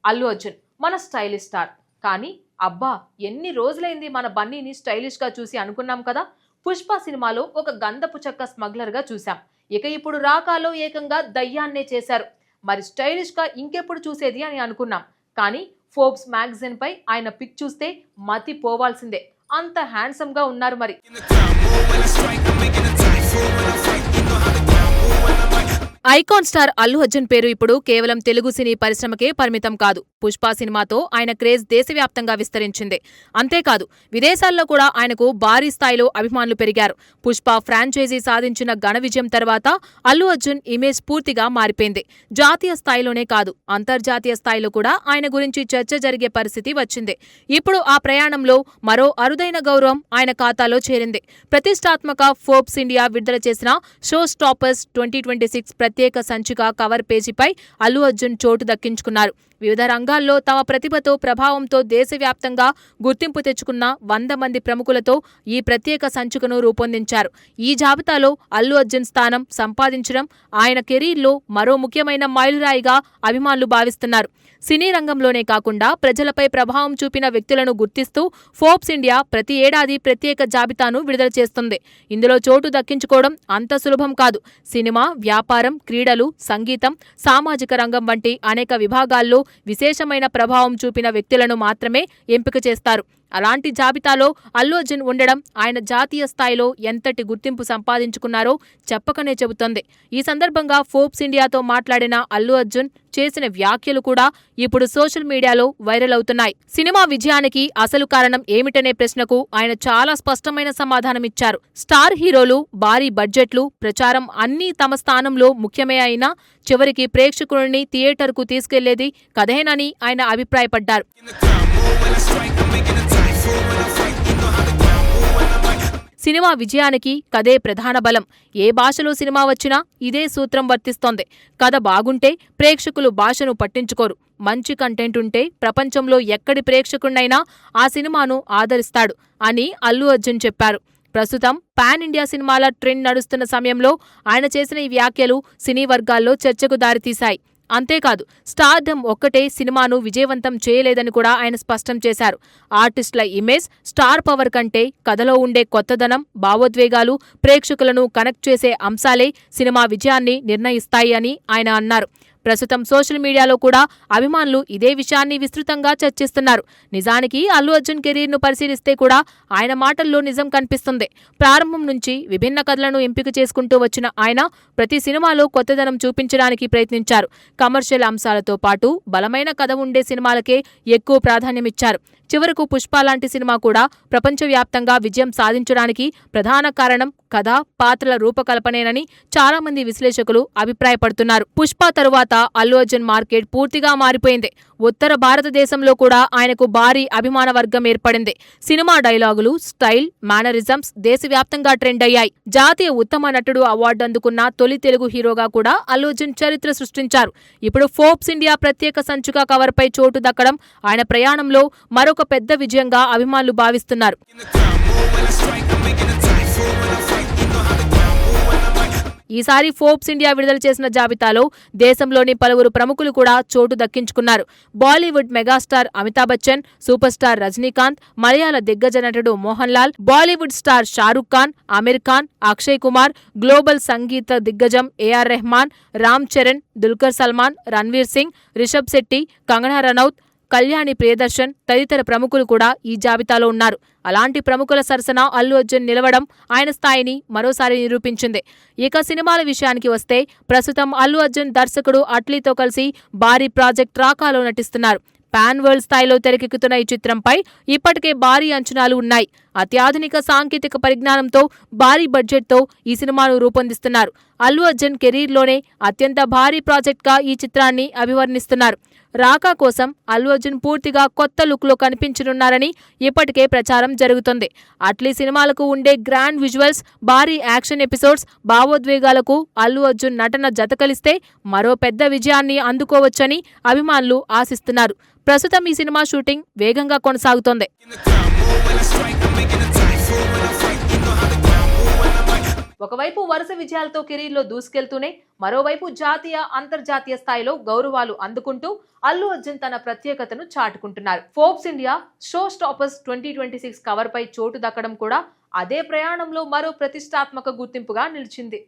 అల్లు అర్జున్ మన stylish star. కానీ అబ్బా ఎన్ని రోజులైంది మన బన్నీని స్టైలిష్ గా చూసి అనుకున్నాం కదా. పుష్ప సినిమాలో ఒక గంధపు చెక్క స్మగ్లర్ గా చూసాం. ఇక ఇప్పుడు రాకాలో ఏకంగా దయ్యాన్నే చేశారు. మరి స్టైలిష్ గా ఇంకెప్పుడు చూసేది అని అనుకున్నాం. కానీ ఫోర్బ్స్ మ్యాగజైన్ పై ఆయన పిక్ చూస్తే మతి పోవాల్సిందే, అంత హ్యాండ్సమ్ గా ఉన్నారు. మరి ఐకాన్ స్టార్ అల్లు అర్జున్ పేరు ఇప్పుడు కేవలం తెలుగు సినీ పరిశ్రమకే పరిమితం కాదు. పుష్ప సినిమాతో ఆయన క్రేజ్ దేశవ్యాప్తంగా విస్తరించింది. అంతేకాదు విదేశాల్లో కూడా ఆయనకు భారీ స్థాయిలో అభిమానులు పెరిగారు. పుష్ప ఫ్రాంచైజీ సాధించిన ఘన విజయం తర్వాత అల్లు అర్జున్ ఇమేజ్ పూర్తిగా మారిపోయింది. జాతీయ స్థాయిలోనే కాదు అంతర్జాతీయ స్థాయిలో కూడా ఆయన గురించి చర్చ జరిగే పరిస్థితి వచ్చింది. ఇప్పుడు ఆ ప్రయాణంలో మరో అరుదైన గౌరవం ఆయన ఖాతాలో చేరింది. ప్రతిష్టాత్మక ఫోర్బ్స్ ఇండియా విడుదల చేసిన షో స్టాపర్స్ 2026 ప్రత్యేక సంచిక కవర్ పేజీపై అల్లు అర్జున్ చోటు దక్కించుకున్నారు. వివిధ రంగాల్లో తమ ప్రతిభతో ప్రభావంతో దేశవ్యాప్తంగా గుర్తింపు తెచ్చుకున్న 100 మంది ప్రముఖులతో ఈ ప్రత్యేక సంచికను రూపొందించారు. ఈ జాబితాలో అల్లు అర్జున్ స్థానం సంపాదించడం ఆయన కెరీర్లో మరో ముఖ్యమైన మైలురాయిగా అభిమానులు భావిస్తున్నారు. సినీ రంగంలోనే కాకుండా ప్రజలపై ప్రభావం చూపిన వ్యక్తులను గుర్తిస్తూ ఫోర్బ్స్ ఇండియా ప్రతి ఏడాది ప్రత్యేక జాబితాను విడుదల చేస్తుంది. ఇందులో చోటు దక్కించుకోవడం అంత సులభం కాదు. సినిమా, వ్యాపారం, క్రీడలు, సంగీతం, సామాజిక రంగం వంటి అనేక విభాగాల్లో విశేషమైన ప్రభావం చూపిన వ్యక్తులను మాత్రమే ఎంపిక చేస్తారు. అలాంటి జాబితాలో అల్లు అర్జున్ ఉండడం ఆయన జాతీయ స్థాయిలో ఎంతటి గుర్తింపు సంపాదించుకున్నారో చెప్పకనే చెబుతోంది. ఈ సందర్భంగా ఫోర్బ్స్ ఇండియాతో మాట్లాడిన అల్లు అర్జున్ చేసిన వ్యాఖ్యలు కూడా ఇప్పుడు సోషల్ మీడియాలో వైరల్ అవుతున్నాయి. సినిమా విజయానికి అసలు కారణం ఏమిటనే ప్రశ్నకు ఆయన చాలా స్పష్టమైన సమాధానమిచ్చారు. స్టార్ హీరోలు, భారీ బడ్జెట్లు, ప్రచారం అన్నీ తమ స్థానంలో ముఖ్యమే అయినా చివరికి ప్రేక్షకుడిని థియేటర్కు తీసుకెళ్లేది కథేనని ఆయన అభిప్రాయపడ్డారు. సినిమా విజయానికి కథే ప్రధాన బలం. ఏ భాషలో సినిమా వచ్చినా ఇదే సూత్రం వర్తిస్తోంది. కథ బాగుంటే ప్రేక్షకులు భాషను పట్టించుకోరు. మంచి కంటెంట్ ఉంటే ప్రపంచంలో ఎక్కడి ప్రేక్షకుడినైనా ఆ సినిమాను ఆదరిస్తాడు అని అల్లు అర్జున్ చెప్పారు. ప్రస్తుతం పాన్ ఇండియా సినిమాల ట్రెండ్ నడుస్తున్న సమయంలో ఆయన చేసిన ఈ వ్యాఖ్యలు సినీ వర్గాల్లో చర్చకు దారితీశాయి. అంతేకాదు స్టార్డమ్ ఒక్కటే సినిమాను విజయవంతం చేయలేదని కూడా ఆయన స్పష్టం చేశారు. ఆర్టిస్టుల ఇమేజ్, స్టార్ పవర్ కంటే కథలో ఉండే కొత్తదనం, భావోద్వేగాలు, ప్రేక్షకులను కనెక్ట్ చేసే అంశాలే సినిమా విజయాన్ని నిర్ణయిస్తాయి అని ఆయన అన్నారు. ప్రస్తుతం సోషల్ మీడియాలో కూడా అభిమానులు ఇదే విషయాన్ని విస్తృతంగా చర్చిస్తున్నారు. నిజానికి అల్లు అర్జున్ కెరీర్ను పరిశీలిస్తే కూడా ఆయన మాటల్లో నిజం కనిపిస్తుంది. ప్రారంభం నుంచి విభిన్న కథలను ఎంపిక చేసుకుంటూ వచ్చిన ఆయన ప్రతి సినిమాలో కొత్తదనం చూపించడానికి ప్రయత్నించారు. కమర్షియల్ అంశాలతో పాటు బలమైన కథ ఉండే సినిమాలకే ఎక్కువ ప్రాధాన్యమిచ్చారు. చివరకు పుష్ప లాంటి సినిమా కూడా ప్రపంచవ్యాప్తంగా విజయం సాధించడానికి ప్రధాన కారణం కథ, పాత్రల రూపకల్పనేనని చాలా మంది విశ్లేషకులు అభిప్రాయపడుతున్నారు. పుష్ప తరువాత అల్లు అర్జున్ మార్కెట్ పూర్తిగా మారిపోయింది. ఉత్తర భారతదేశంలో కూడా ఆయనకు భారీ అభిమాన వర్గం ఏర్పడింది. సినిమా డైలాగులు, స్టైల్, మేనరిజమ్స్ దేశవ్యాప్తంగా ట్రెండ్ అయ్యాయి. జాతీయ ఉత్తమ నటుడు అవార్డు అందుకున్న తొలి తెలుగు హీరోగా కూడా అల్లు అర్జున్ చరిత్ర సృష్టించారు. ఇప్పుడు ఫోర్బ్స్ ఇండియా ప్రత్యేక సంచిక కవర్పై చోటు దక్కడం ఆయన ప్రయాణంలో మరొక పెద్ద విజయంగా అభిమానులు భావిస్తున్నారు. ఈసారి ఫోర్బ్స్ ఇండియా విడుదల చేసిన జాబితాలో దేశంలోని పలువురు ప్రముఖులు కూడా చోటు దక్కించుకున్నారు. Bollywood megastar Amitabh Bachchan, super star Rajinikanth, మలయాళ దిగ్గజ నటుడు Mohan Lal, Bollywood star Shahrukh Khan, Aamir Khan, Akshay Kumar, global సంగీత దిగ్గజం ఏఆర్ రెహమాన్, రామ్ చరణ్, దుల్కర్ సల్మాన్, రణ్వీర్ సింగ్, రిషబ్ శెట్టి, కంగనా రనౌత్, కళ్యాణి ప్రియదర్శన్ తదితర ప్రముఖులు కూడా ఈ జాబితాలో ఉన్నారు. అలాంటి ప్రముఖుల సరసన అల్లు అర్జున్ నిలవడం ఆయన స్థాయిని మరోసారి నిరూపించింది. ఇక సినిమాల విషయానికి వస్తే ప్రస్తుతం అల్లు అర్జున్ దర్శకుడు అట్లీతో కలిసి భారీ ప్రాజెక్ట్ రాకాలో నటిస్తున్నారు. పాన్ వరల్డ్ స్థాయిలో తెరకెక్కుతున్న ఈ చిత్రంపై ఇప్పటికే భారీ అంచనాలు ఉన్నాయి. అత్యాధునిక సాంకేతిక పరిజ్ఞానంతో భారీ బడ్జెట్తో ఈ సినిమాను రూపొందిస్తున్నారు. అల్లు అర్జున్ కెరీర్లోనే అత్యంత భారీ ప్రాజెక్ట్గా ఈ చిత్రాన్ని అభివర్ణిస్తున్నారు. రాకా కోసం అల్లు అర్జున్ పూర్తిగా కొత్త లుక్లో కనిపించనున్నారని ఇప్పటికే ప్రచారం జరుగుతోంది. అట్లీ సినిమాలకు ఉండే గ్రాండ్ విజువల్స్, భారీ యాక్షన్ ఎపిసోడ్స్, భావోద్వేగాలకు అల్లు అర్జున్ నటన జతకలిస్తే మరో పెద్ద విజయాన్ని అందుకోవచ్చని అభిమానులు ఆశిస్తున్నారు. ప్రస్తుతం ఈ సినిమా షూటింగ్ వేగంగా కొనసాగుతోంది. ఒకవైపు వరుస విజయాలతో కెరీర్లో దూసుకెళ్తూనే మరోవైపు జాతీయ అంతర్జాతీయ స్థాయిలో గౌరవాలు అందుకుంటూ అల్లు అర్జున్ తన ప్రత్యేకతను చాటుకుంటున్నారు. Forbes India show stoppers 2026 cover పై చోటు దక్కడం కూడా అదే ప్రయాణంలో మరో ప్రతిష్టాత్మక గుర్తింపుగా నిలిచింది.